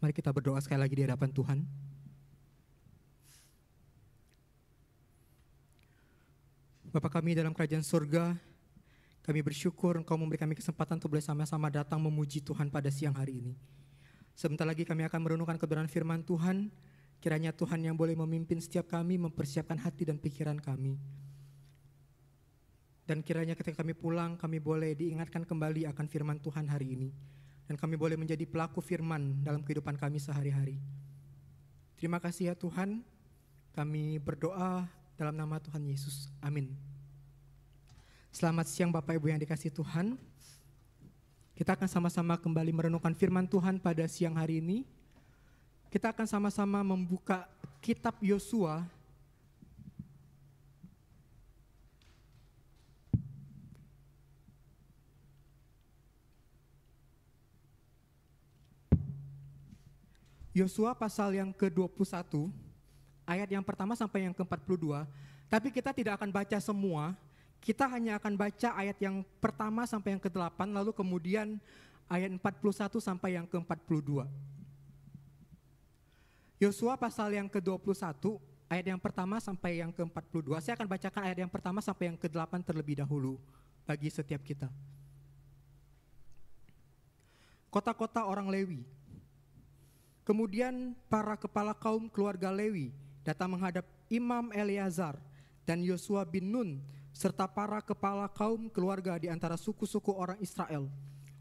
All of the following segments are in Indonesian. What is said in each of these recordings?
Mari kita berdoa sekali lagi di hadapan Tuhan. Bapa kami dalam kerajaan surga, kami bersyukur Engkau memberi kami kesempatan untuk boleh sama-sama datang memuji Tuhan pada siang hari ini. Sebentar lagi kami akan merenungkan kebenaran firman Tuhan. Kiranya Tuhan yang boleh memimpin setiap kami, mempersiapkan hati dan pikiran kami. Dan kiranya ketika kami pulang, kami boleh diingatkan kembali akan firman Tuhan hari ini. Dan kami boleh menjadi pelaku firman dalam kehidupan kami sehari-hari. Terima kasih ya Tuhan, kami berdoa dalam nama Tuhan Yesus. Amin. Selamat siang Bapak Ibu yang dikasihi Tuhan. Kita akan sama-sama kembali merenungkan firman Tuhan pada siang hari ini. Kita akan sama-sama membuka kitab Yosua. Yosua pasal yang ke-21, ayat yang pertama sampai yang ke-42. Tapi kita tidak akan baca semua. Kita hanya akan baca ayat yang pertama sampai yang ke-8, lalu kemudian ayat 41 sampai yang ke-42. Yosua pasal yang ke-21, ayat yang pertama sampai yang ke-42. Saya akan bacakan ayat yang pertama sampai yang ke-8 terlebih dahulu bagi setiap kita. Kota-kota orang Lewi. Kemudian para kepala kaum keluarga Lewi datang menghadap Imam Eleazar dan Yosua bin Nun serta para kepala kaum keluarga di antara suku-suku orang Israel.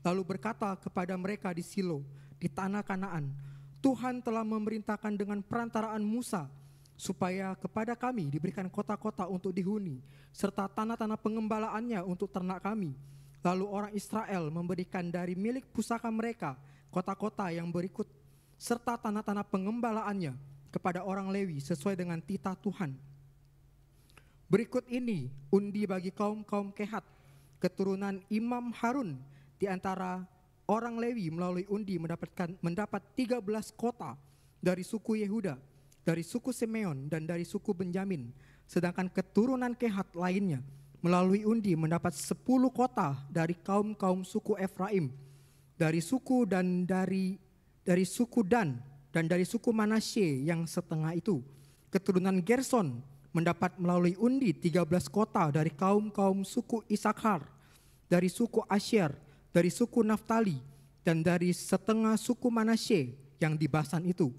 Lalu berkata kepada mereka di Silo, di tanah Kanaan, Tuhan telah memerintahkan dengan perantaraan Musa, supaya kepada kami diberikan kota-kota untuk dihuni, serta tanah-tanah pengembalaannya untuk ternak kami. Lalu orang Israel memberikan dari milik pusaka mereka kota-kota yang berikut, serta tanah-tanah pengembalaannya kepada orang Lewi sesuai dengan titah Tuhan. Berikut ini undi bagi kaum-kaum Kehat, keturunan Imam Harun di antara orang Lewi melalui undi mendapat 13 kota dari suku Yehuda, dari suku Simeon dan dari suku Benjamin. Sedangkan keturunan Kehat lainnya melalui undi mendapat 10 kota dari kaum-kaum suku Efraim, dari suku Dan dan dari suku Manasye yang setengah itu. Keturunan Gerson mendapat melalui undi 13 kota dari kaum-kaum suku Isakar, dari suku Asyer, dari suku Naftali, dan dari setengah suku Manasye yang di Basan itu.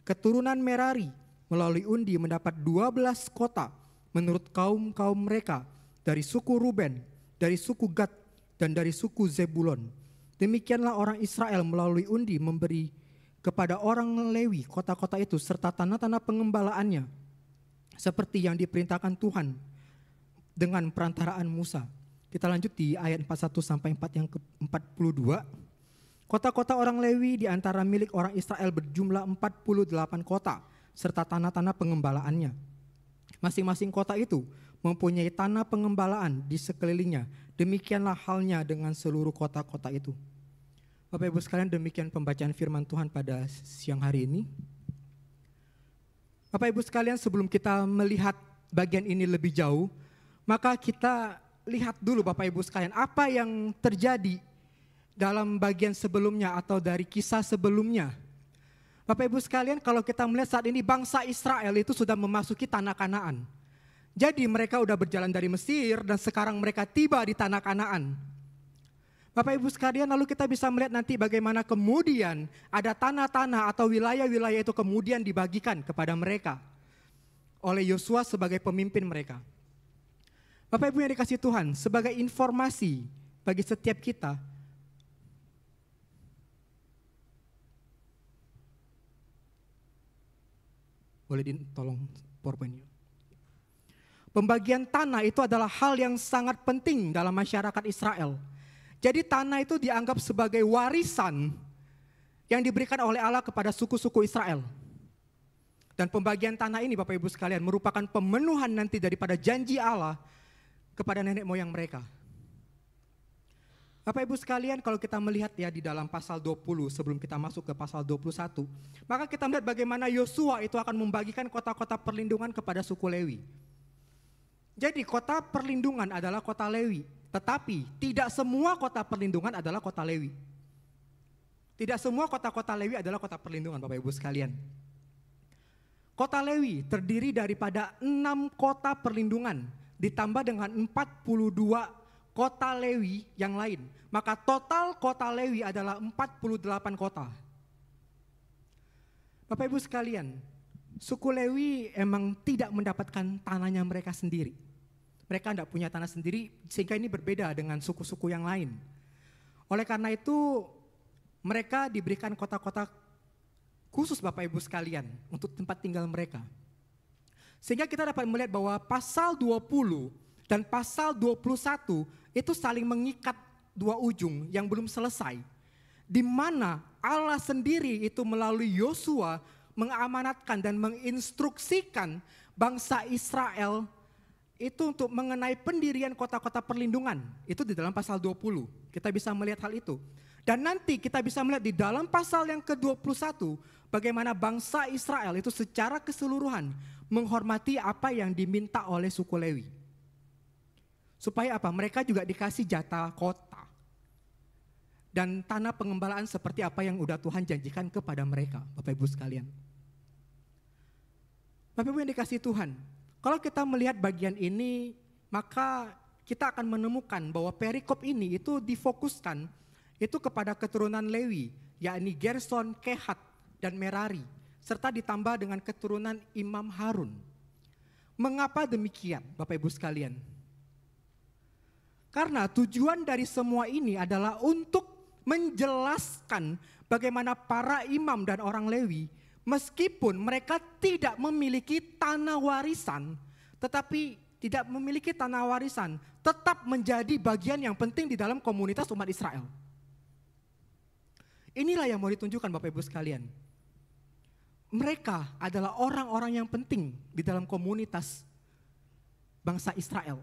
Keturunan Merari melalui undi mendapat 12 kota menurut kaum-kaum mereka, dari suku Ruben, dari suku Gad, dan dari suku Zebulon. Demikianlah orang Israel melalui undi memberi kepada orang Lewi kota-kota itu serta tanah-tanah pengembalaannya, seperti yang diperintahkan Tuhan dengan perantaraan Musa. Kita lanjut di ayat 41 sampai 4 yang ke-42. Kota-kota orang Lewi di antara milik orang Israel berjumlah 48 kota serta tanah-tanah pengembalaannya. Masing-masing kota itu mempunyai tanah pengembalaan di sekelilingnya. Demikianlah halnya dengan seluruh kota-kota itu. Bapak Ibu sekalian, demikian pembacaan firman Tuhan pada siang hari ini. Bapak Ibu sekalian, sebelum kita melihat bagian ini lebih jauh, maka kita lihat dulu Bapak Ibu sekalian apa yang terjadi dalam bagian sebelumnya atau dari kisah sebelumnya. Bapak Ibu sekalian, kalau kita melihat saat ini bangsa Israel itu sudah memasuki tanah Kanaan. Jadi mereka sudah berjalan dari Mesir dan sekarang mereka tiba di tanah Kanaan. Bapak Ibu sekalian, lalu kita bisa melihat nanti bagaimana kemudian ada tanah-tanah atau wilayah-wilayah itu kemudian dibagikan kepada mereka oleh Yosua sebagai pemimpin mereka. Bapak Ibu yang dikasihi Tuhan, sebagai informasi bagi setiap kita, boleh ditolong PowerPoint-nya. Pembagian tanah itu adalah hal yang sangat penting dalam masyarakat Israel. Jadi tanah itu dianggap sebagai warisan yang diberikan oleh Allah kepada suku-suku Israel. Dan pembagian tanah ini Bapak Ibu sekalian merupakan pemenuhan nanti daripada janji Allah kepada nenek moyang mereka. Bapak Ibu sekalian, kalau kita melihat ya di dalam pasal 20 sebelum kita masuk ke pasal 21, maka kita melihat bagaimana Yosua itu akan membagikan kota-kota perlindungan kepada suku Lewi. Jadi kota perlindungan adalah kota Lewi. Tetapi tidak semua kota perlindungan adalah kota Lewi. Tidak semua kota-kota Lewi adalah kota perlindungan, Bapak Ibu sekalian. Kota Lewi terdiri daripada 6 kota perlindungan ditambah dengan 42 kota Lewi yang lain. Maka total kota Lewi adalah 48 kota. Bapak Ibu sekalian, suku Lewi emang tidak mendapatkan tanahnya mereka sendiri. Mereka tidak punya tanah sendiri sehingga ini berbeda dengan suku-suku yang lain. Oleh karena itu mereka diberikan kota-kota khusus Bapak Ibu sekalian untuk tempat tinggal mereka. Sehingga kita dapat melihat bahwa pasal 20 dan pasal 21 itu saling mengikat dua ujung yang belum selesai. Di mana Allah sendiri itu melalui Yosua mengamanatkan dan menginstruksikan bangsa Israel itu untuk mengenai pendirian kota-kota perlindungan. Itu di dalam pasal 20. Kita bisa melihat hal itu. Dan nanti kita bisa melihat di dalam pasal yang ke-21 bagaimana bangsa Israel itu secara keseluruhan menghormati apa yang diminta oleh suku Lewi. Supaya apa? Mereka juga dikasih jatah kota. Dan tanah pengembalaan seperti apa yang udah Tuhan janjikan kepada mereka, Bapak Ibu sekalian. Bapak Ibu yang dikasih Tuhan, kalau kita melihat bagian ini, maka kita akan menemukan bahwa perikop ini itu difokuskan itu kepada keturunan Lewi, yakni Gerson, Kehat, dan Merari, serta ditambah dengan keturunan Imam Harun. Mengapa demikian, Bapak Ibu sekalian? Karena tujuan dari semua ini adalah untuk menjelaskan bagaimana para imam dan orang Lewi, meskipun mereka tidak memiliki tanah warisan, tetapi tidak memiliki tanah warisan, tetap menjadi bagian yang penting di dalam komunitas umat Israel. Inilah yang mau ditunjukkan Bapak Ibu sekalian. Mereka adalah orang-orang yang penting di dalam komunitas bangsa Israel.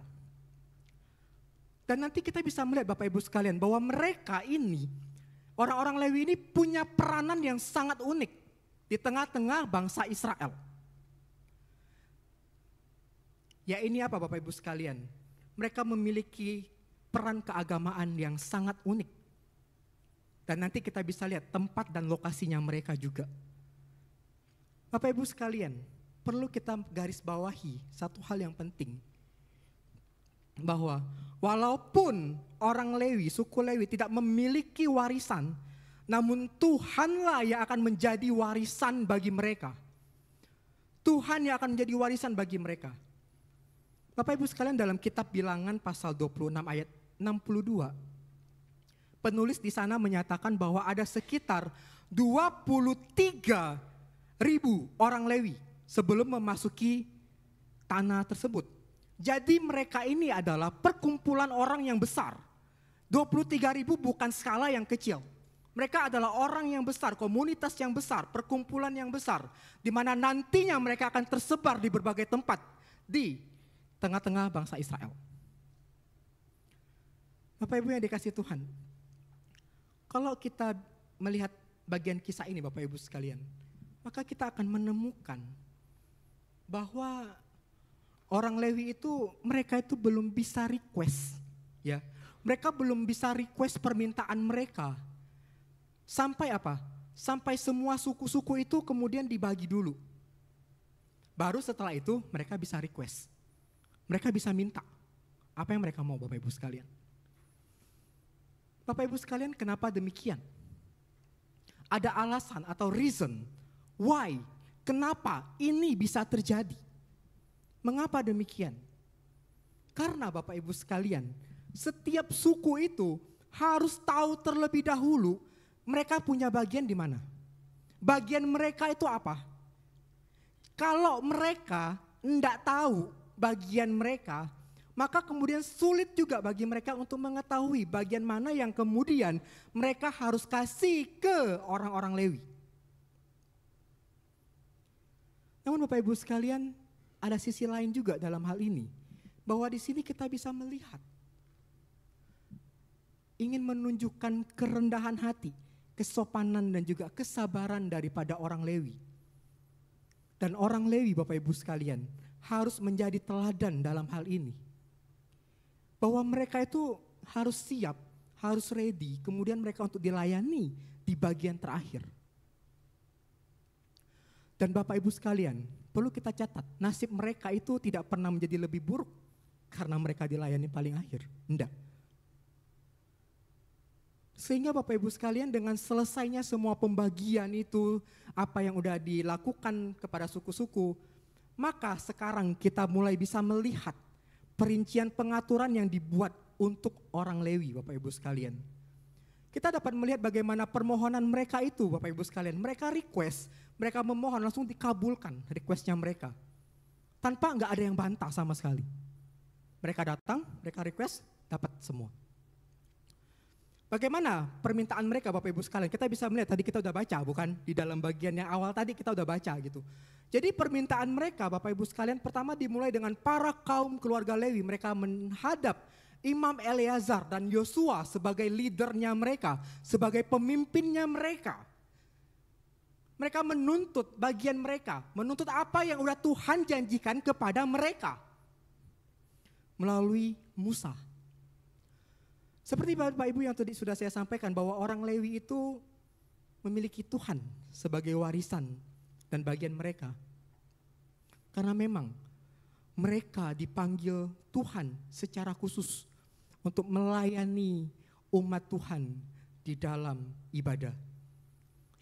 Dan nanti kita bisa melihat Bapak Ibu sekalian bahwa mereka ini, orang-orang Lewi ini punya peranan yang sangat unik di tengah-tengah bangsa Israel. Ya ini apa Bapak Ibu sekalian? Mereka memiliki peran keagamaan yang sangat unik. Dan nanti kita bisa lihat tempat dan lokasinya mereka juga. Bapak Ibu sekalian, perlu kita garis bawahi satu hal yang penting. Bahwa walaupun orang Lewi, suku Lewi tidak memiliki warisan, namun Tuhanlah yang akan menjadi warisan bagi mereka. Tuhan yang akan menjadi warisan bagi mereka. Bapak Ibu sekalian, dalam kitab Bilangan pasal 26 ayat 62, penulis di sana menyatakan bahwa ada sekitar 23.000 orang Lewi sebelum memasuki tanah tersebut. Jadi mereka ini adalah perkumpulan orang yang besar. 23.000 bukan skala yang kecil. Mereka adalah orang yang besar, komunitas yang besar, perkumpulan yang besar. Di mana nantinya mereka akan tersebar di berbagai tempat di tengah-tengah bangsa Israel. Bapak Ibu yang dikasih Tuhan, kalau kita melihat bagian kisah ini Bapak Ibu sekalian, maka kita akan menemukan bahwa orang Lewi itu, mereka itu belum bisa request, ya. Mereka belum bisa request permintaan mereka. Sampai apa? Sampai semua suku-suku itu kemudian dibagi dulu. Baru setelah itu mereka bisa request. Mereka bisa minta apa yang mereka mau Bapak Ibu sekalian. Bapak Ibu sekalian, kenapa demikian? Ada alasan atau reason why, kenapa ini bisa terjadi? Mengapa demikian? Karena Bapak Ibu sekalian, setiap suku itu harus tahu terlebih dahulu mereka punya bagian di mana. Bagian mereka itu apa? Kalau mereka tidak tahu bagian mereka, maka kemudian sulit juga bagi mereka untuk mengetahui bagian mana yang kemudian mereka harus kasih ke orang-orang Lewi. Namun Bapak Ibu sekalian, ada sisi lain juga dalam hal ini. Bahwa di sini kita bisa melihat, ingin menunjukkan kerendahan hati, kesopanan dan juga kesabaran daripada orang Lewi. Dan orang Lewi Bapak Ibu sekalian harus menjadi teladan dalam hal ini. Bahwa mereka itu harus siap, harus ready, kemudian mereka untuk dilayani di bagian terakhir. Dan Bapak Ibu sekalian, perlu kita catat, nasib mereka itu tidak pernah menjadi lebih buruk karena mereka dilayani paling akhir. Enggak. Sehingga Bapak Ibu sekalian, dengan selesainya semua pembagian itu, apa yang udah dilakukan kepada suku-suku, maka sekarang kita mulai bisa melihat perincian pengaturan yang dibuat untuk orang Lewi, Bapak Ibu sekalian. Kita dapat melihat bagaimana permohonan mereka itu, Bapak Ibu sekalian. Mereka request, mereka memohon, langsung dikabulkan requestnya mereka. Tanpa nggak ada yang bantah sama sekali. Mereka datang, mereka request, dapat semua. Bagaimana permintaan mereka Bapak Ibu sekalian? Kita bisa melihat, tadi kita udah baca bukan? Di dalam bagian yang awal tadi kita udah baca gitu. Jadi permintaan mereka Bapak Ibu sekalian pertama dimulai dengan para kaum keluarga Lewi. Mereka menghadap Imam Eleazar dan Yosua sebagai leadernya mereka, sebagai pemimpinnya mereka. Mereka menuntut bagian mereka, menuntut apa yang udah Tuhan janjikan kepada mereka melalui Musa. Seperti Bapak Ibu yang tadi sudah saya sampaikan bahwa orang Lewi itu memiliki Tuhan sebagai warisan dan bagian mereka. Karena memang mereka dipanggil Tuhan secara khusus untuk melayani umat Tuhan di dalam ibadah.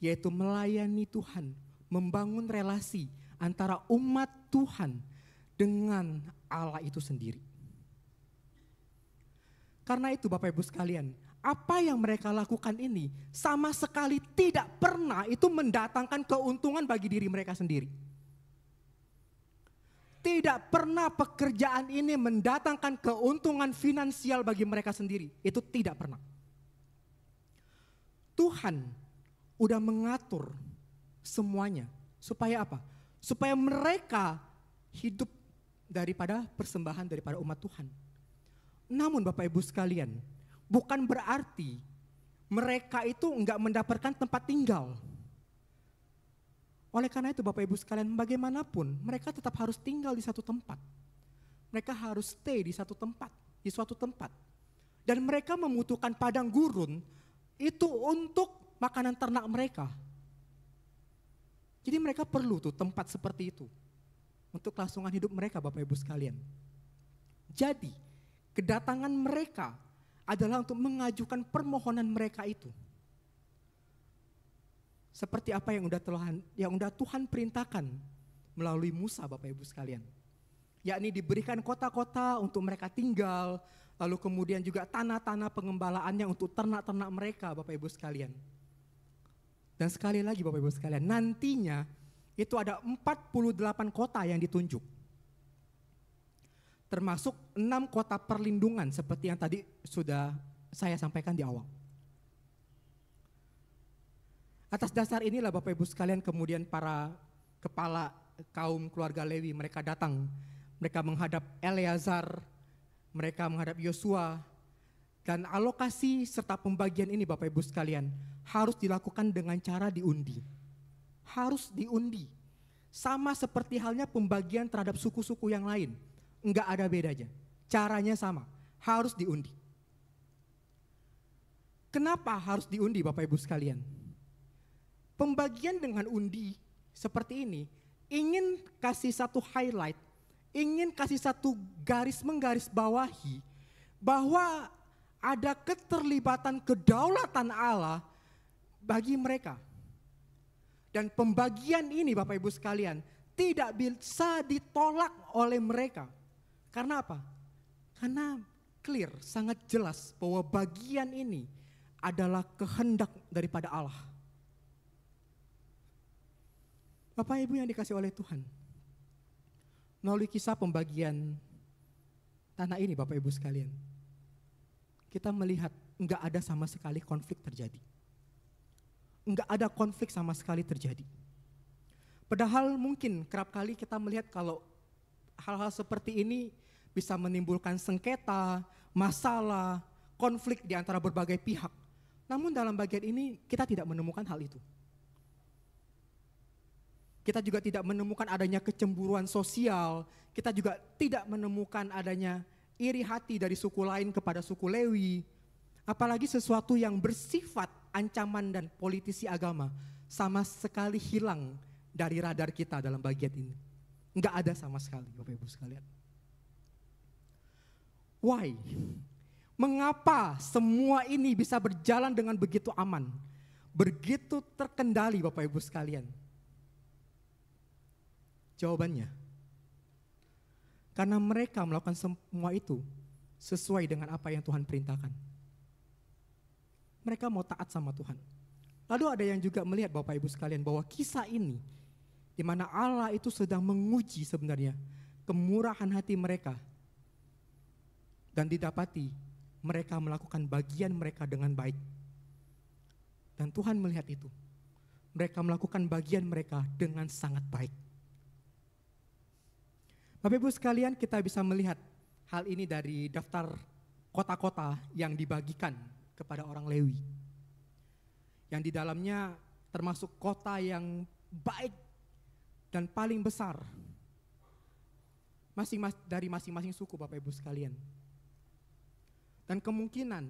Yaitu melayani Tuhan, membangun relasi antara umat Tuhan dengan Allah itu sendiri. Karena itu Bapak Ibu sekalian, apa yang mereka lakukan ini sama sekali tidak pernah itu mendatangkan keuntungan bagi diri mereka sendiri. Tidak pernah pekerjaan ini mendatangkan keuntungan finansial bagi mereka sendiri. Itu tidak pernah. Tuhan udah mengatur semuanya. Supaya apa? Supaya mereka hidup daripada persembahan daripada umat Tuhan. Namun Bapak Ibu sekalian, bukan berarti mereka itu enggak mendapatkan tempat tinggal. Oleh karena itu Bapak Ibu sekalian, bagaimanapun mereka tetap harus tinggal di satu tempat. Mereka harus stay di satu tempat, di suatu tempat. Dan mereka membutuhkan padang gurun itu untuk makanan ternak mereka. Jadi mereka perlu tuh tempat seperti itu untuk kelangsungan hidup mereka Bapak Ibu sekalian. Jadi kedatangan mereka adalah untuk mengajukan permohonan mereka itu. Seperti apa yang udah Tuhan perintahkan melalui Musa Bapak Ibu sekalian. Yakni diberikan kota-kota untuk mereka tinggal, lalu kemudian juga tanah-tanah pengembalaannya untuk ternak-ternak mereka Bapak Ibu sekalian. Dan sekali lagi Bapak Ibu sekalian, nantinya itu ada 48 kota yang ditunjuk. Termasuk 6 kota perlindungan seperti yang tadi sudah saya sampaikan di awal. Atas dasar inilah Bapak Ibu sekalian kemudian para kepala kaum keluarga Lewi mereka datang. Mereka menghadap Eleazar, mereka menghadap Yosua. Dan alokasi serta pembagian ini Bapak Ibu sekalian harus dilakukan dengan cara diundi. Harus diundi. Sama seperti halnya pembagian terhadap suku-suku yang lain. Enggak ada bedanya, caranya sama, harus diundi. Kenapa harus diundi Bapak Ibu sekalian? Pembagian dengan undi seperti ini, ingin kasih satu highlight, ingin kasih satu menggaris bawahi, bahwa ada keterlibatan kedaulatan Allah bagi mereka. Dan pembagian ini Bapak Ibu sekalian, tidak bisa ditolak oleh mereka. Karena apa? Karena clear, sangat jelas bahwa bagian ini adalah kehendak daripada Allah. Bapak Ibu yang dikasih oleh Tuhan, melalui kisah pembagian tanah ini Bapak Ibu sekalian, kita melihat enggak ada sama sekali konflik terjadi. Enggak ada konflik sama sekali terjadi. Padahal mungkin kerap kali kita melihat kalau hal-hal seperti ini bisa menimbulkan sengketa, masalah, konflik di antara berbagai pihak. Namun dalam bagian ini kita tidak menemukan hal itu. Kita juga tidak menemukan adanya kecemburuan sosial, kita juga tidak menemukan adanya iri hati dari suku lain kepada suku Lewi, Apalagi sesuatu yang bersifat ancaman dan politisi agama sama sekali hilang dari radar kita dalam bagian ini. Enggak ada sama sekali, Bapak Ibu sekalian. Why? Mengapa semua ini bisa berjalan dengan begitu aman? Begitu terkendali, Bapak Ibu sekalian? Jawabannya, karena mereka melakukan semua itu sesuai dengan apa yang Tuhan perintahkan. Mereka mau taat sama Tuhan. Lalu ada yang juga melihat, Bapak Ibu sekalian, bahwa kisah ini di mana Allah itu sedang menguji sebenarnya kemurahan hati mereka. Dan didapati mereka melakukan bagian mereka dengan baik. Dan Tuhan melihat itu. Mereka melakukan bagian mereka dengan sangat baik. Bapak Ibu sekalian, kita bisa melihat hal ini dari daftar kota-kota yang dibagikan kepada orang Lewi. Yang di dalamnya termasuk kota yang baik dan paling besar. Dari masing-masing suku, Bapak Ibu sekalian. Dan kemungkinan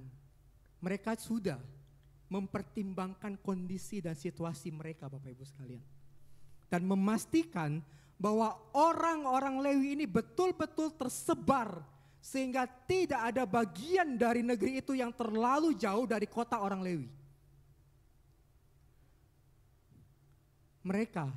mereka sudah mempertimbangkan kondisi dan situasi mereka, Bapak Ibu sekalian. Dan memastikan bahwa orang-orang Lewi ini betul-betul tersebar sehingga tidak ada bagian dari negeri itu yang terlalu jauh dari kota orang Lewi. Mereka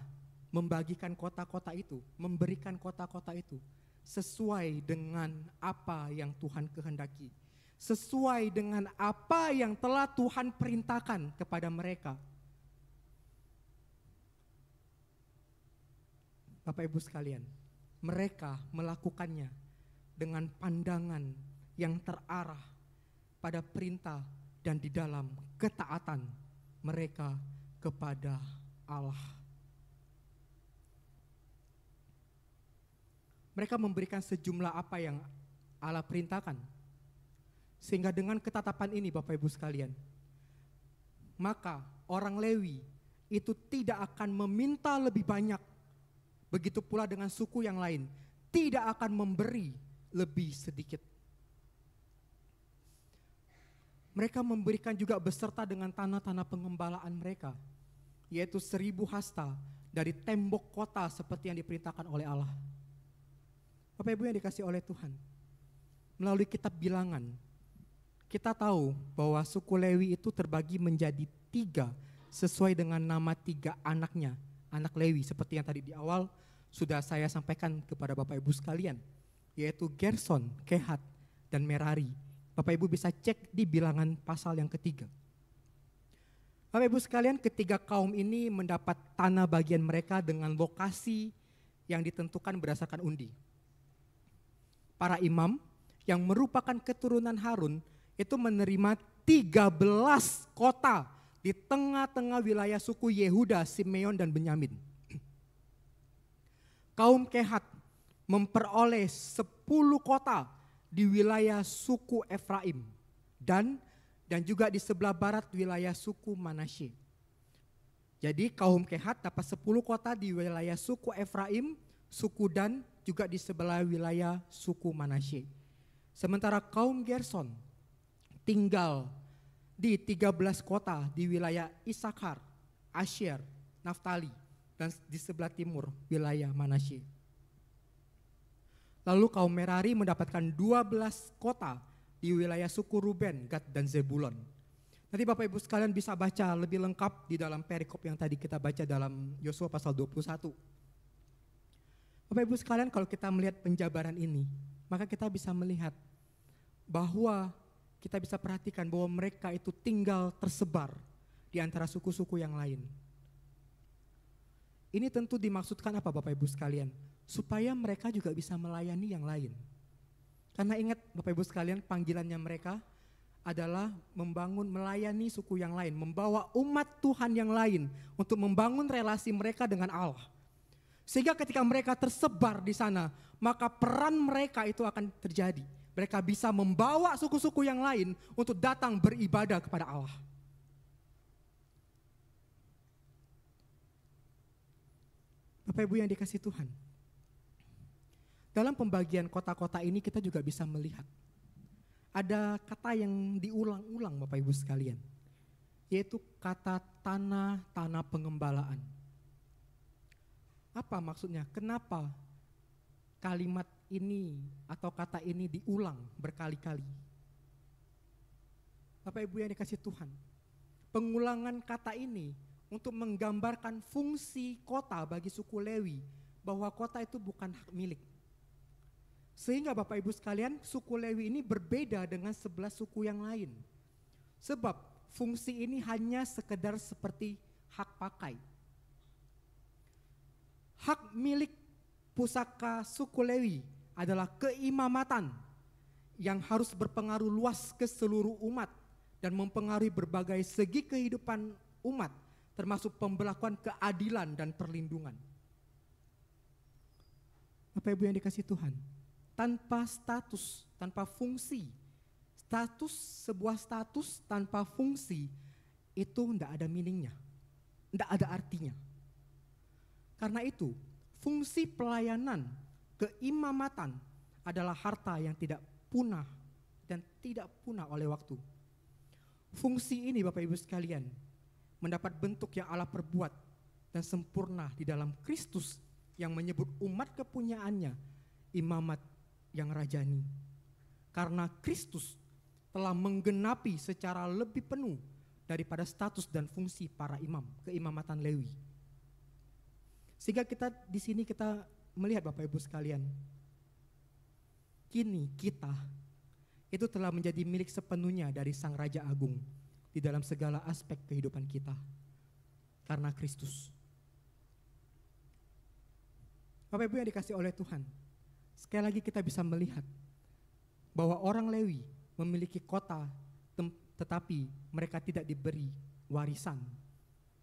membagikan kota-kota itu, memberikan kota-kota itu sesuai dengan apa yang Tuhan kehendaki, sesuai dengan apa yang telah Tuhan perintahkan kepada mereka. Bapak Ibu sekalian, mereka melakukannya dengan pandangan yang terarah pada perintah dan di dalam ketaatan mereka kepada Allah. Mereka memberikan sejumlah apa yang Allah perintahkan. Sehingga dengan ketetapan ini, Bapak Ibu sekalian, maka orang Lewi itu tidak akan meminta lebih banyak. Begitu pula dengan suku yang lain, tidak akan memberi lebih sedikit. Mereka memberikan juga beserta dengan tanah-tanah pengembalaan mereka, yaitu 1000 hasta dari tembok kota seperti yang diperintahkan oleh Allah. Bapak Ibu yang dikasih oleh Tuhan, melalui kitab Bilangan, kita tahu bahwa suku Lewi itu terbagi menjadi 3 sesuai dengan nama 3 anaknya, anak Lewi, seperti yang tadi di awal sudah saya sampaikan kepada Bapak Ibu sekalian, yaitu Gerson, Kehat, dan Merari. Bapak Ibu bisa cek di Bilangan pasal yang ketiga. Bapak Ibu sekalian, ketiga kaum ini mendapat tanah bagian mereka dengan lokasi yang ditentukan berdasarkan undi. Para imam yang merupakan keturunan Harun itu menerima 13 kota di tengah-tengah wilayah suku Yehuda, Simeon, dan Benyamin. Kaum Kehat memperoleh 10 kota di wilayah suku Efraim dan juga di sebelah barat wilayah suku Manasye. Jadi kaum Kehat dapat 10 kota di wilayah suku Efraim, suku Dan, juga di sebelah wilayah suku Manasye. Sementara kaum Gerson tinggal di 13 kota di wilayah Isakar, Asher, Naftali, dan di sebelah timur wilayah Manasye. Lalu kaum Merari mendapatkan 12 kota di wilayah suku Ruben, Gad, dan Zebulon. Nanti Bapak Ibu sekalian bisa baca lebih lengkap di dalam perikop yang tadi kita baca dalam Yosua pasal 21. Bapak Ibu sekalian, kalau kita melihat penjabaran ini, maka kita bisa melihat bahwa kita bisa perhatikan bahwa mereka itu tinggal tersebar di antara suku-suku yang lain. Ini tentu dimaksudkan apa Bapak Ibu sekalian? Supaya mereka juga bisa melayani yang lain. Karena ingat Bapak Ibu sekalian, panggilannya mereka adalah melayani suku yang lain, membawa umat Tuhan yang lain untuk membangun relasi mereka dengan Allah. Sehingga ketika mereka tersebar di sana, maka peran mereka itu akan terjadi. Mereka bisa membawa suku-suku yang lain untuk datang beribadah kepada Allah. Bapak Ibu yang dikasih Tuhan, dalam pembagian kota-kota ini kita juga bisa melihat ada kata yang diulang-ulang Bapak Ibu sekalian, yaitu kata tanah pengembalaan. Apa maksudnya? Kenapa kalimat ini atau kata ini diulang berkali-kali? Bapak Ibu yang dikasih Tuhan, pengulangan kata ini untuk menggambarkan fungsi kota bagi suku Lewi, bahwa kota itu bukan hak milik. Sehingga Bapak Ibu sekalian, suku Lewi ini berbeda dengan 11 suku yang lain. Sebab fungsi ini hanya sekedar seperti hak pakai. Hak milik pusaka suku Lewi adalah keimamatan yang harus berpengaruh luas ke seluruh umat dan mempengaruhi berbagai segi kehidupan umat, termasuk pemberlakuan keadilan dan perlindungan. Bapak Ibu yang dikasih Tuhan, tanpa status, tanpa fungsi, sebuah status tanpa fungsi itu tidak ada meaningnya, tidak ada artinya. Karena itu, fungsi pelayanan keimamatan adalah harta yang tidak punah dan tidak punah oleh waktu. Fungsi ini Bapak Ibu sekalian mendapat bentuk yang Allah perbuat dan sempurna di dalam Kristus yang menyebut umat kepunyaannya imamat yang rajani. Karena Kristus telah menggenapi secara lebih penuh daripada status dan fungsi para imam, keimamatan Lewi. Sehingga kita di sini kita melihat Bapak Ibu sekalian, kini kita itu telah menjadi milik sepenuhnya dari Sang Raja Agung di dalam segala aspek kehidupan kita karena Kristus. Bapak Ibu yang dikasih oleh Tuhan, sekali lagi kita bisa melihat bahwa orang Lewi memiliki kota, tetapi mereka tidak diberi warisan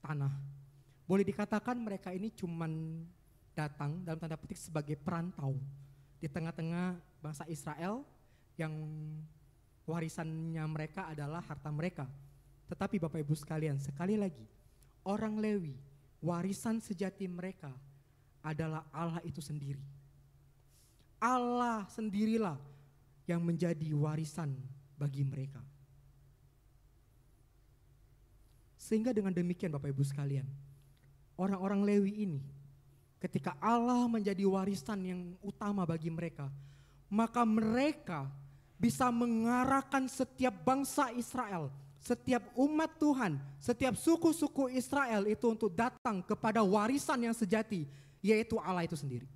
tanah. Boleh dikatakan mereka ini cuman datang dalam tanda petik sebagai perantau di tengah-tengah bangsa Israel yang warisannya mereka adalah harta mereka. Tetapi Bapak Ibu sekalian, sekali lagi, orang Lewi, warisan sejati mereka adalah Allah itu sendiri. Allah sendirilah yang menjadi warisan bagi mereka. Sehingga dengan demikian Bapak Ibu sekalian, orang-orang Lewi ini ketika Allah menjadi warisan yang utama bagi mereka, maka mereka bisa mengarahkan setiap bangsa Israel, setiap umat Tuhan, setiap suku-suku Israel itu untuk datang kepada warisan yang sejati, yaitu Allah itu sendiri.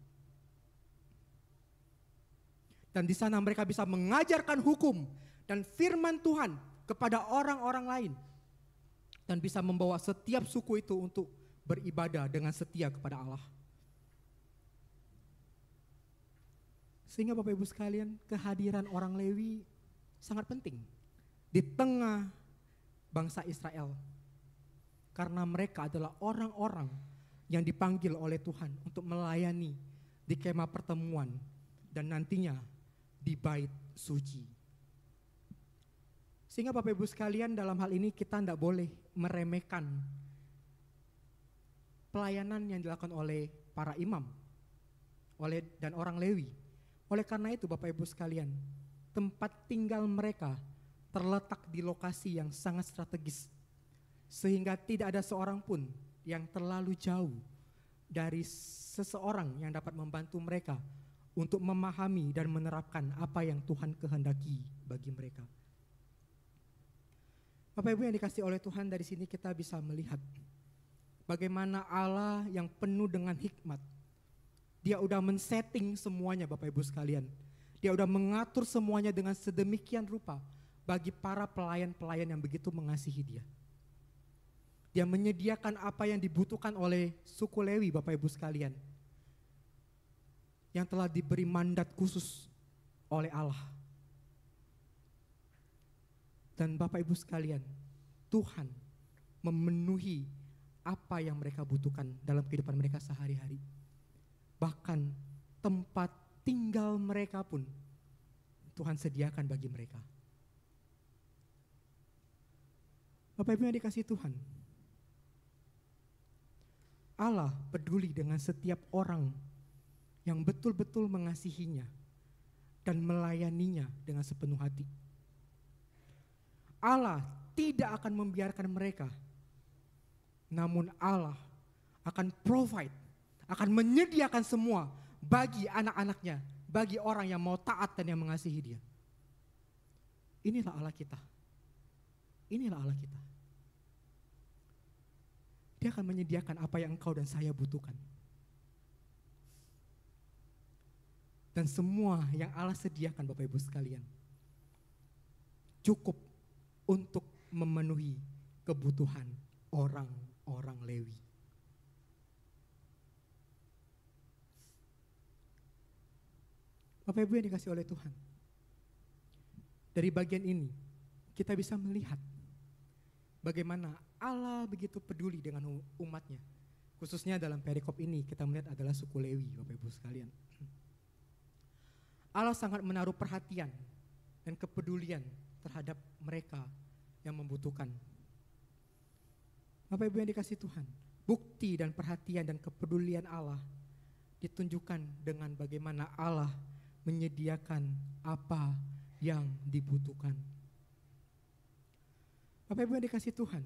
Dan di sana mereka bisa mengajarkan hukum dan firman Tuhan kepada orang-orang lain. Dan bisa membawa setiap suku itu untuk beribadah dengan setia kepada Allah. Sehingga Bapak Ibu sekalian, kehadiran orang Lewi sangat penting di tengah bangsa Israel. Karena mereka adalah orang-orang yang dipanggil oleh Tuhan untuk melayani di kemah pertemuan dan nantinya di bait suci. Sehingga Bapak Ibu sekalian, dalam hal ini kita tidak boleh meremehkan pelayanan yang dilakukan oleh para imam dan orang Lewi. Oleh karena itu Bapak Ibu sekalian, tempat tinggal mereka terletak di lokasi yang sangat strategis. Sehingga tidak ada seorang pun yang terlalu jauh dari seseorang yang dapat membantu mereka untuk memahami dan menerapkan apa yang Tuhan kehendaki bagi mereka. Bapak Ibu yang dikasih oleh Tuhan, dari sini kita bisa melihat bagaimana Allah yang penuh dengan hikmat. Dia udah men-setting semuanya Bapak Ibu sekalian. Dia udah mengatur semuanya dengan sedemikian rupa bagi para pelayan-pelayan yang begitu mengasihi Dia. Dia menyediakan apa yang dibutuhkan oleh suku Lewi Bapak Ibu sekalian, yang telah diberi mandat khusus oleh Allah. Dan Bapak Ibu sekalian, Tuhan memenuhi apa yang mereka butuhkan dalam kehidupan mereka sehari-hari. Bahkan tempat tinggal mereka pun Tuhan sediakan bagi mereka. Bapak Ibu yang dikasihi Tuhan, Allah peduli dengan setiap orang yang betul-betul mengasihinya dan melayaninya dengan sepenuh hati. Allah tidak akan membiarkan mereka. Namun Allah akan provide, akan menyediakan semua bagi anak-anaknya, bagi orang yang mau taat dan yang mengasihi Dia. Inilah Allah kita. Inilah Allah kita. Dia akan menyediakan apa yang engkau dan saya butuhkan. Dan semua yang Allah sediakan Bapak Ibu sekalian cukup untuk memenuhi kebutuhan orang-orang Lewi. Bapak Ibu yang dikasih oleh Tuhan, dari bagian ini kita bisa melihat bagaimana Allah begitu peduli dengan umatnya. Khususnya dalam perikop ini kita melihat adalah suku Lewi, Bapak Ibu sekalian. Allah sangat menaruh perhatian dan kepedulian terhadap mereka yang membutuhkan. Bapak Ibu yang dikasih Tuhan, bukti dan perhatian dan kepedulian Allah ditunjukkan dengan bagaimana Allah menyediakan apa yang dibutuhkan. Bapak Ibu yang dikasih Tuhan,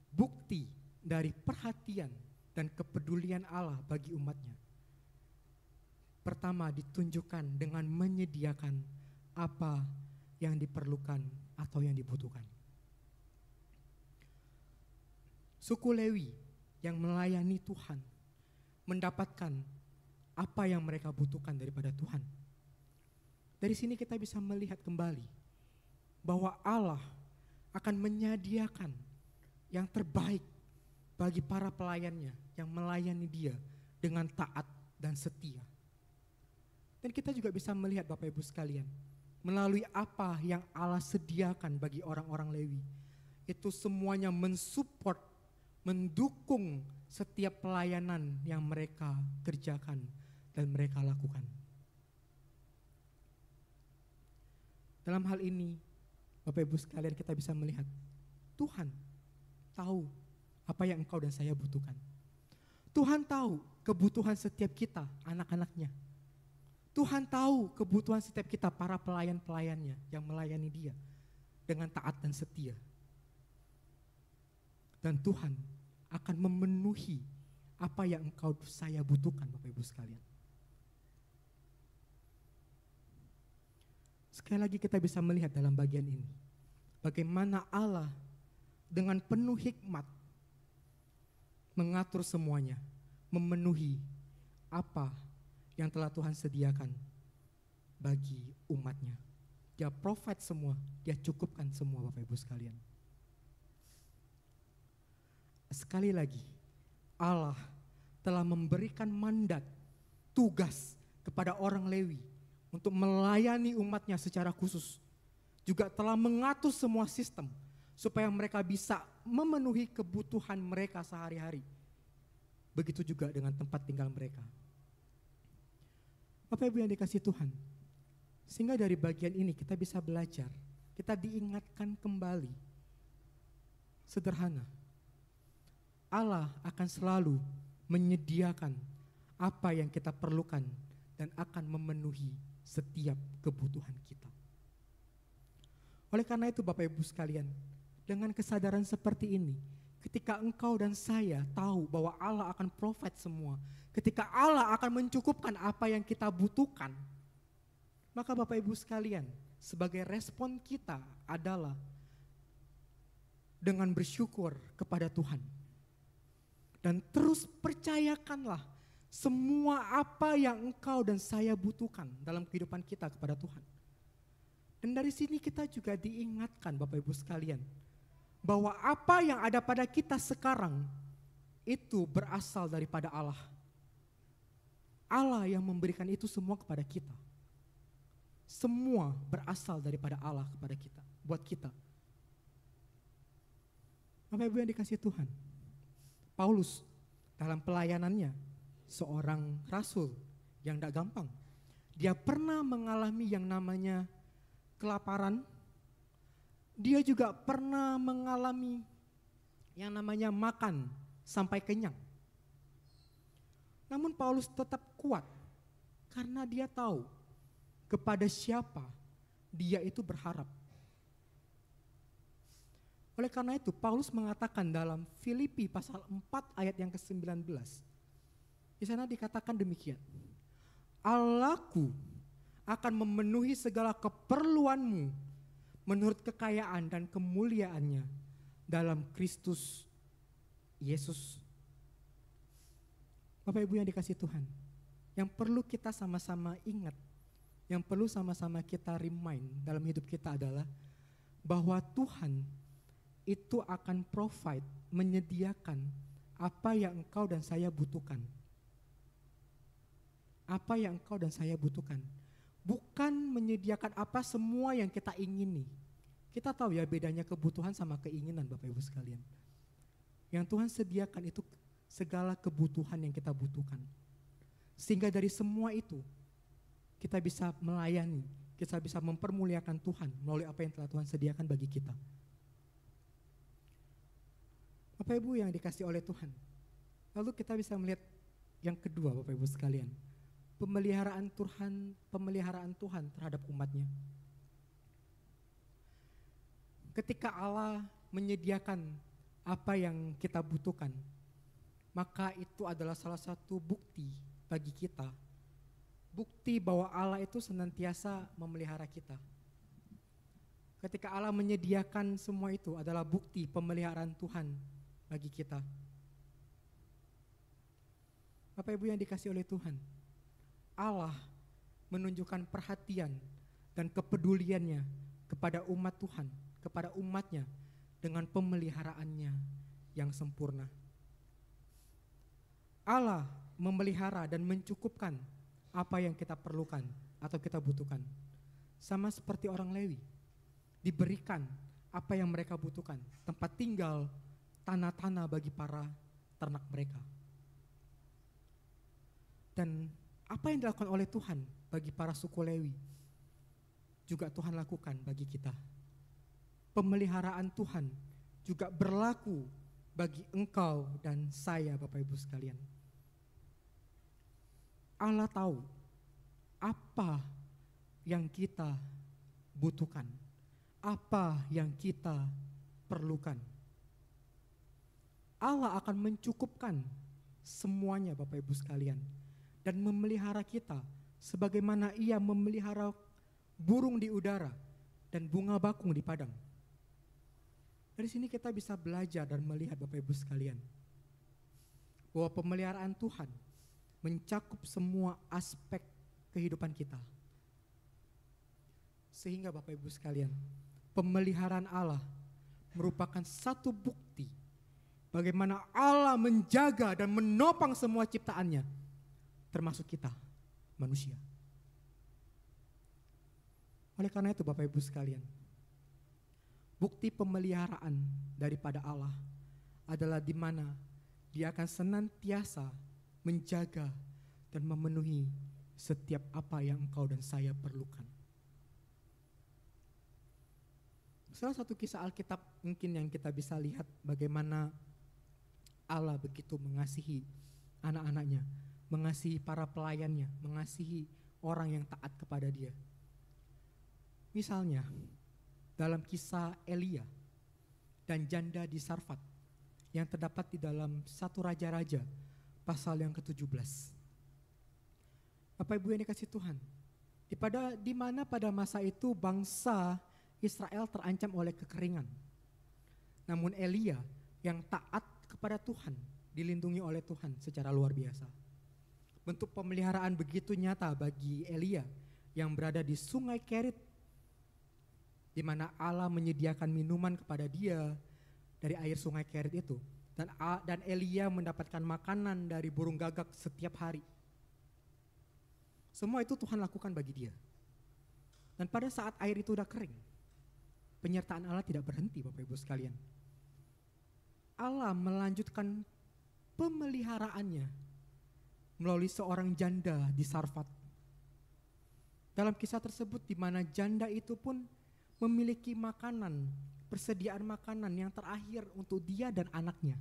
bukti dari perhatian dan kepedulian Allah bagi umatnya. Pertama ditunjukkan dengan menyediakan apa yang diperlukan atau yang dibutuhkan. Suku Lewi yang melayani Tuhan mendapatkan apa yang mereka butuhkan daripada Tuhan. Dari sini kita bisa melihat kembali bahwa Allah akan menyediakan yang terbaik bagi para pelayannya yang melayani Dia dengan taat dan setia. Dan kita juga bisa melihat Bapak Ibu sekalian, melalui apa yang Allah sediakan bagi orang-orang Lewi, itu semuanya mensupport, mendukung setiap pelayanan yang mereka kerjakan dan mereka lakukan. Dalam hal ini, Bapak Ibu sekalian, kita bisa melihat Tuhan tahu apa yang engkau dan saya butuhkan. Tuhan tahu kebutuhan setiap kita, anak-anaknya. Tuhan tahu kebutuhan setiap kita, para pelayan-pelayannya yang melayani Dia dengan taat dan setia. Dan Tuhan akan memenuhi apa yang engkau saya butuhkan, Bapak Ibu sekalian. Sekali lagi kita bisa melihat dalam bagian ini, bagaimana Allah dengan penuh hikmat mengatur semuanya, memenuhi apa yang telah Tuhan sediakan bagi umatnya. Dia provide semua, Dia cukupkan semua Bapak Ibu sekalian. Sekali lagi, Allah telah memberikan mandat, tugas kepada orang Lewi untuk melayani umatnya secara khusus. Juga telah mengatur semua sistem supaya mereka bisa memenuhi kebutuhan mereka sehari-hari. Begitu juga dengan tempat tinggal mereka. Bapak Ibu yang dikasih Tuhan, sehingga dari bagian ini kita bisa belajar, kita diingatkan kembali, sederhana, Allah akan selalu menyediakan apa yang kita perlukan dan akan memenuhi setiap kebutuhan kita. Oleh karena itu Bapak Ibu sekalian, dengan kesadaran seperti ini, ketika engkau dan saya tahu bahwa Allah akan provide semua, ketika Allah akan mencukupkan apa yang kita butuhkan, maka Bapak Ibu sekalian, sebagai respon kita adalah dengan bersyukur kepada Tuhan. Dan terus percayakanlah semua apa yang engkau dan saya butuhkan dalam kehidupan kita kepada Tuhan. Dan dari sini kita juga diingatkan Bapak Ibu sekalian, bahwa apa yang ada pada kita sekarang itu berasal daripada Allah. Allah yang memberikan itu semua kepada kita. Semua berasal daripada Allah kepada kita, buat kita. Bapak Ibu yang dikasihi Tuhan, Paulus dalam pelayanannya seorang rasul yang tidak gampang. Dia pernah mengalami yang namanya kelaparan. Dia juga pernah mengalami yang namanya makan sampai kenyang. Namun Paulus tetap kuat karena dia tahu kepada siapa dia itu berharap. Oleh karena itu Paulus mengatakan dalam Filipi pasal 4 ayat yang ke-19. Di sana dikatakan demikian. Allahku akan memenuhi segala keperluanmu menurut kekayaan dan kemuliaannya dalam Kristus Yesus. Bapak Ibu yang dikasihi Tuhan, yang perlu kita sama-sama ingat, yang perlu sama-sama kita remind dalam hidup kita adalah bahwa Tuhan itu akan provide, menyediakan apa yang engkau dan saya butuhkan. Apa yang engkau dan saya butuhkan. Bukan menyediakan apa semua yang kita ingini. Kita tahu ya bedanya kebutuhan sama keinginan Bapak Ibu sekalian. Yang Tuhan sediakan itu segala kebutuhan yang kita butuhkan. Sehingga dari semua itu kita bisa melayani, kita bisa mempermuliakan Tuhan melalui apa yang telah Tuhan sediakan bagi kita. Bapak Ibu yang dikasih oleh Tuhan. Lalu kita bisa melihat yang kedua Bapak Ibu sekalian. Pemeliharaan Tuhan terhadap umatnya. Ketika Allah menyediakan apa yang kita butuhkan, maka itu adalah salah satu bukti bagi kita. Bukti bahwa Allah itu senantiasa memelihara kita. Ketika Allah menyediakan semua itu adalah bukti pemeliharaan Tuhan bagi kita. Bapak Ibu yang dikasih oleh Tuhan, Allah menunjukkan perhatian dan kepeduliannya kepada umat Tuhan, kepada umatnya dengan pemeliharaannya yang sempurna. Allah memelihara dan mencukupkan apa yang kita perlukan atau kita butuhkan. Sama seperti orang Lewi, diberikan apa yang mereka butuhkan, tempat tinggal, tanah-tanah bagi para ternak mereka. Dan apa yang dilakukan oleh Tuhan bagi para suku Lewi, juga Tuhan lakukan bagi kita. Pemeliharaan Tuhan juga berlaku bagi engkau dan saya Bapak Ibu sekalian. Allah tahu apa yang kita butuhkan, apa yang kita perlukan. Allah akan mencukupkan semuanya Bapak Ibu sekalian dan memelihara kita sebagaimana Ia memelihara burung di udara dan bunga bakung di padang. Dari sini kita bisa belajar dan melihat Bapak Ibu sekalian bahwa pemeliharaan Tuhan mencakup semua aspek kehidupan kita. Sehingga Bapak Ibu sekalian, pemeliharaan Allah merupakan satu bukti bagaimana Allah menjaga dan menopang semua ciptaannya, termasuk kita, manusia. Oleh karena itu Bapak Ibu sekalian, bukti pemeliharaan daripada Allah adalah di mana Dia akan senantiasa menjaga dan memenuhi setiap apa yang engkau dan saya perlukan. Salah satu kisah Alkitab mungkin yang kita bisa lihat bagaimana Allah begitu mengasihi anak-anaknya, mengasihi para pelayannya, mengasihi orang yang taat kepada Dia. Misalnya dalam kisah Elia dan janda di Sarfat yang terdapat di dalam 1 Raja-Raja pasal yang ke-17. Bapak Ibu yang dikasihi Tuhan, di mana pada masa itu bangsa Israel terancam oleh kekeringan. Namun Elia yang taat kepada Tuhan dilindungi oleh Tuhan secara luar biasa. Bentuk pemeliharaan begitu nyata bagi Elia yang berada di Sungai Kerit, di mana Allah menyediakan minuman kepada dia dari air Sungai Kerit itu, dan Elia mendapatkan makanan dari burung gagak setiap hari. Semua itu Tuhan lakukan bagi dia. Dan pada saat air itu udah kering, penyertaan Allah tidak berhenti Bapak Ibu sekalian. Allah melanjutkan pemeliharaannya melalui seorang janda di Sarfat. Dalam kisah tersebut di mana janda itu pun memiliki makanan, persediaan makanan yang terakhir untuk dia dan anaknya.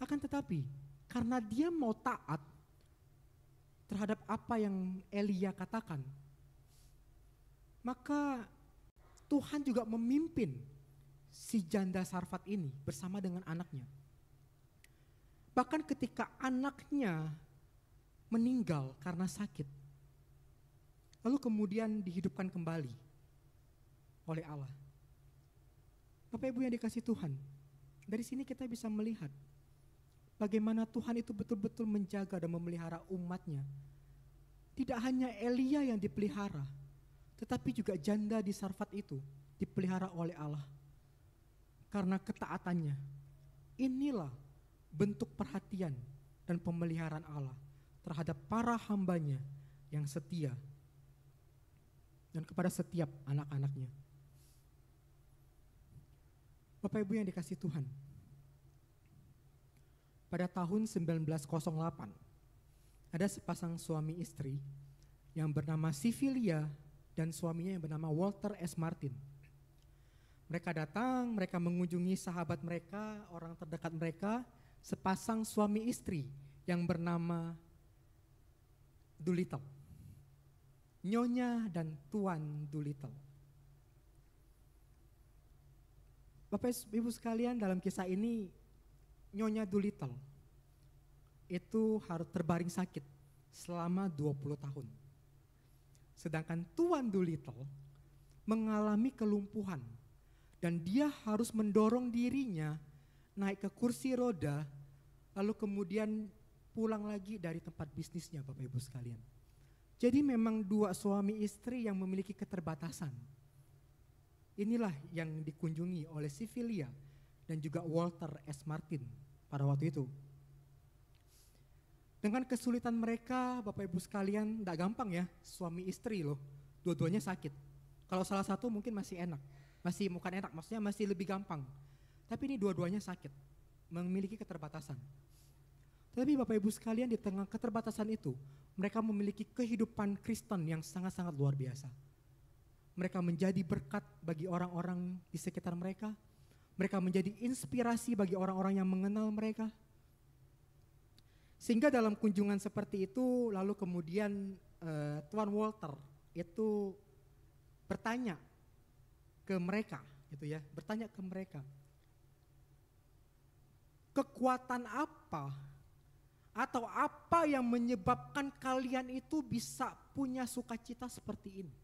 Akan tetapi, karena dia mau taat terhadap apa yang Elia katakan, maka Tuhan juga memimpin si janda Sarfat ini bersama dengan anaknya. Bahkan ketika anaknya meninggal karena sakit, lalu kemudian dihidupkan kembali oleh Allah. Bapak Ibu yang dikasihi Tuhan, dari sini kita bisa melihat bagaimana Tuhan itu betul-betul menjaga dan memelihara umatnya. Tidak hanya Elia yang dipelihara, tetapi juga janda di Sarfat itu dipelihara oleh Allah. Karena ketaatannya, inilah bentuk perhatian dan pemeliharaan Allah terhadap para hambanya yang setia dan kepada setiap anak-anaknya. Bapak Ibu yang dikasihi Tuhan, pada tahun 1908 ada sepasang suami istri yang bernama Sivilia dan suaminya yang bernama Walter S. Martin. Mereka datang, mereka mengunjungi sahabat mereka, orang terdekat mereka, sepasang suami istri yang bernama Doolittle, Nyonya dan Tuan Doolittle. Bapak Ibu sekalian, dalam kisah ini Nyonya Doolittle itu harus terbaring sakit selama 20 tahun. Sedangkan Tuan Doolittle mengalami kelumpuhan dan dia harus mendorong dirinya naik ke kursi roda lalu kemudian pulang lagi dari tempat bisnisnya, Bapak Ibu sekalian. Jadi memang dua suami istri yang memiliki keterbatasan. Inilah yang dikunjungi oleh Sivilia dan juga Walter S. Martin pada waktu itu. Dengan kesulitan mereka, Bapak Ibu sekalian, tidak gampang ya, suami istri loh, dua-duanya sakit. Kalau salah satu mungkin masih enak, bukan enak, maksudnya masih lebih gampang. Tapi ini dua-duanya sakit, memiliki keterbatasan. Tapi Bapak Ibu sekalian, di tengah keterbatasan itu, mereka memiliki kehidupan Kristen yang sangat-sangat luar biasa. Mereka menjadi berkat bagi orang-orang di sekitar mereka. Mereka menjadi inspirasi bagi orang-orang yang mengenal mereka. Sehingga dalam kunjungan seperti itu, lalu kemudian Tuan Walter itu bertanya ke mereka, gitu ya, bertanya ke mereka, kekuatan apa atau apa yang menyebabkan kalian itu bisa punya sukacita seperti ini?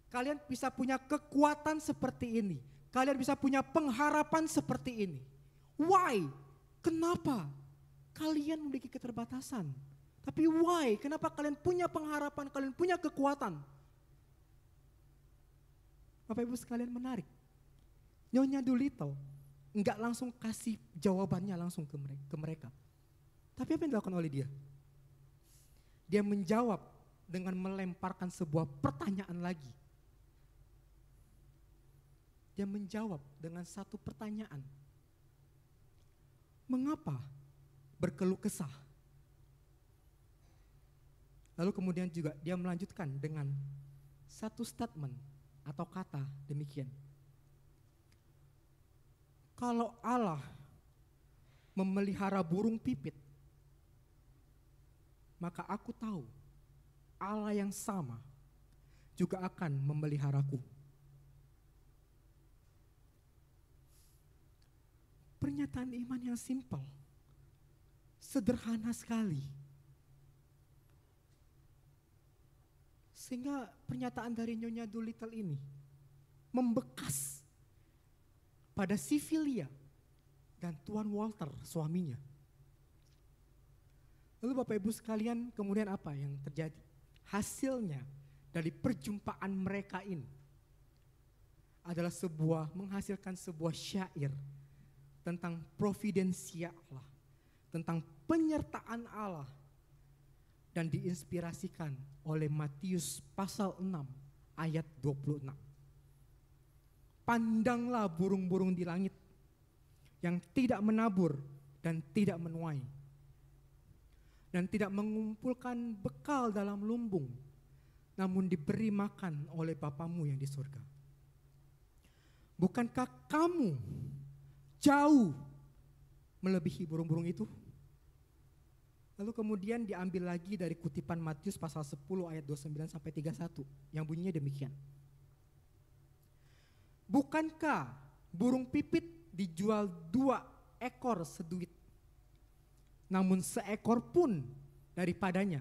Kalian bisa punya kekuatan seperti ini. Kalian bisa punya pengharapan seperti ini. Why? Kenapa? Kalian memiliki keterbatasan. Tapi why? Kenapa kalian punya pengharapan, kalian punya kekuatan? Bapak Ibu sekalian, menarik. Nyonya Doolittle enggak langsung kasih jawabannya langsung ke mereka. Tapi apa yang dilakukan oleh dia? Dia menjawab dengan melemparkan sebuah pertanyaan lagi. Dia menjawab dengan satu pertanyaan. Mengapa berkeluh kesah? Lalu kemudian juga dia melanjutkan dengan satu statement atau kata demikian. Kalau Allah memelihara burung pipit, maka aku tahu Allah yang sama juga akan memeliharaku. Pernyataan iman yang simpel, sederhana sekali. Sehingga pernyataan dari Nyonya Doolittle ini membekas pada Sivilia dan Tuan Walter, suaminya. Lalu Bapak Ibu sekalian, kemudian apa yang terjadi? Hasilnya dari perjumpaan mereka ini adalah menghasilkan sebuah syair tentang providensia Allah, tentang penyertaan Allah, dan diinspirasikan oleh Matius pasal 6 ayat 26. Pandanglah burung-burung di langit yang tidak menabur dan tidak menuai, dan tidak mengumpulkan bekal dalam lumbung, namun diberi makan oleh Bapamu yang di surga. Bukankah kamu jauh melebihi burung-burung itu? Lalu kemudian diambil lagi dari kutipan Matius pasal 10 ayat 29 sampai 31 yang bunyinya demikian. Bukankah burung pipit dijual 2 ekor seduit. Namun seekor pun daripadanya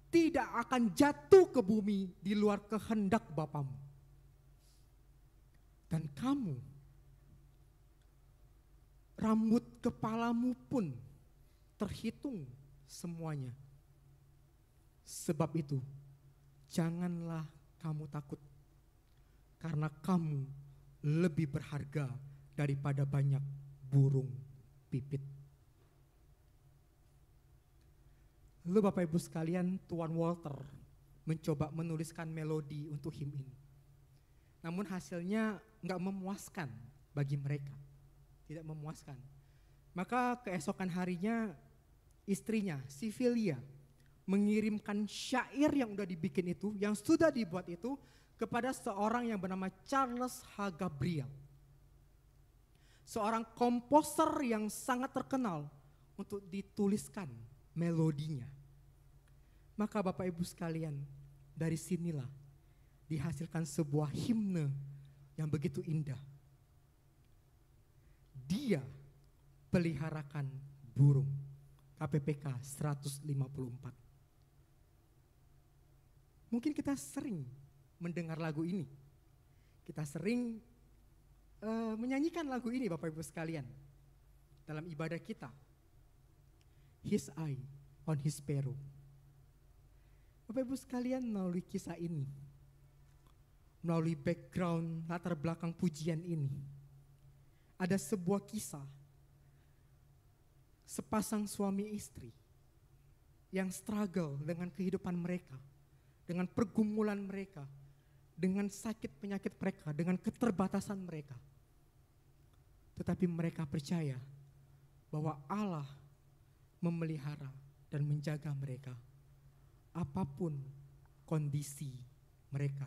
tidak akan jatuh ke bumi di luar kehendak Bapamu. Dan kamu, rambut kepalamu pun terhitung semuanya. Sebab itu, janganlah kamu takut, karena kamu lebih berharga daripada banyak burung pipit. Lalu Bapak Ibu sekalian, Tuan Walter mencoba menuliskan melodi untuk him ini. Namun hasilnya nggak memuaskan bagi mereka, tidak memuaskan. Maka keesokan harinya istrinya, Sivilia, mengirimkan syair yang udah dibikin itu, yang sudah dibuat itu, kepada seorang yang bernama Charles H. Gabriel. Seorang komposer yang sangat terkenal untuk dituliskan melodinya. Maka Bapak Ibu sekalian, dari sinilah dihasilkan sebuah himne yang begitu indah. Dia peliharakan burung, KPPK 154. Mungkin kita sering mendengar lagu ini. Kita sering menyanyikan lagu ini Bapak Ibu sekalian dalam ibadah kita. His eye on his sparrow. Bapak Ibu sekalian, melalui kisah ini, melalui background latar belakang pujian ini, ada sebuah kisah sepasang suami istri yang struggle dengan kehidupan mereka, dengan pergumulan mereka, dengan sakit penyakit mereka, dengan keterbatasan mereka. Tetapi mereka percaya bahwa Allah memelihara dan menjaga mereka apapun kondisi mereka.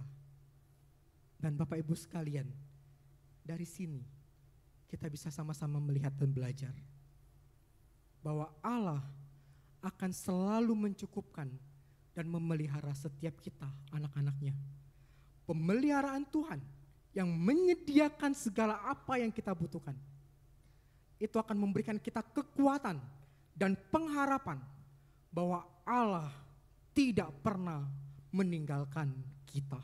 Dan Bapak Ibu sekalian, dari sini kita bisa sama-sama melihat dan belajar bahwa Allah akan selalu mencukupkan dan memelihara setiap kita, anak-anaknya. Pemeliharaan Tuhan yang menyediakan segala apa yang kita butuhkan. Itu akan memberikan kita kekuatan dan pengharapan bahwa Allah tidak pernah meninggalkan kita.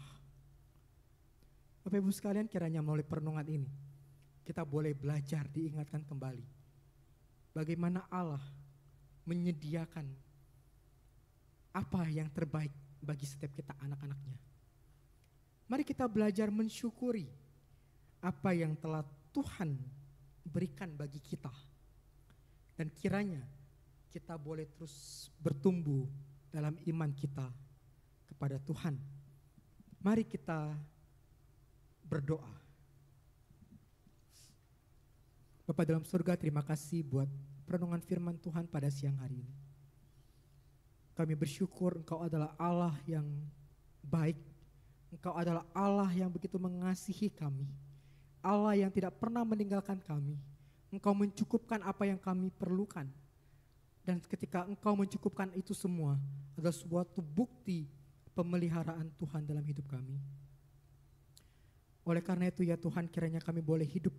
Bapak Ibu sekalian, kiranya melalui perenungan ini kita boleh belajar, diingatkan kembali bagaimana Allah menyediakan apa yang terbaik bagi setiap kita, anak-anaknya. Mari kita belajar mensyukuri apa yang telah Tuhan berikan bagi kita. Dan kiranya kita boleh terus bertumbuh dalam iman kita kepada Tuhan. Mari kita berdoa. Bapa dalam surga, terima kasih buat perenungan firman Tuhan pada siang hari ini. Kami bersyukur Engkau adalah Allah yang baik. Engkau adalah Allah yang begitu mengasihi kami. Allah yang tidak pernah meninggalkan kami. Engkau mencukupkan apa yang kami perlukan. Dan ketika Engkau mencukupkan itu semua, adalah suatu bukti pemeliharaan Tuhan dalam hidup kami. Oleh karena itu ya Tuhan, kiranya kami boleh hidup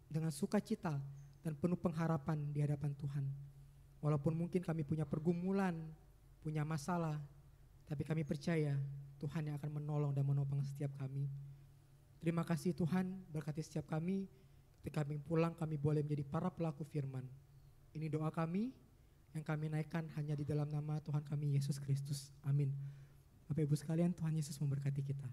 dengan sukacita dan penuh pengharapan di hadapan Tuhan. Walaupun mungkin kami punya pergumulan, punya masalah, tapi kami percaya Tuhan yang akan menolong dan menopang setiap kami. Terima kasih Tuhan, berkati setiap kami. Ketika kami pulang, kami boleh menjadi para pelaku firman. Ini doa kami yang kami naikkan hanya di dalam nama Tuhan kami Yesus Kristus. Amin. Bapak Ibu sekalian, Tuhan Yesus memberkati kita.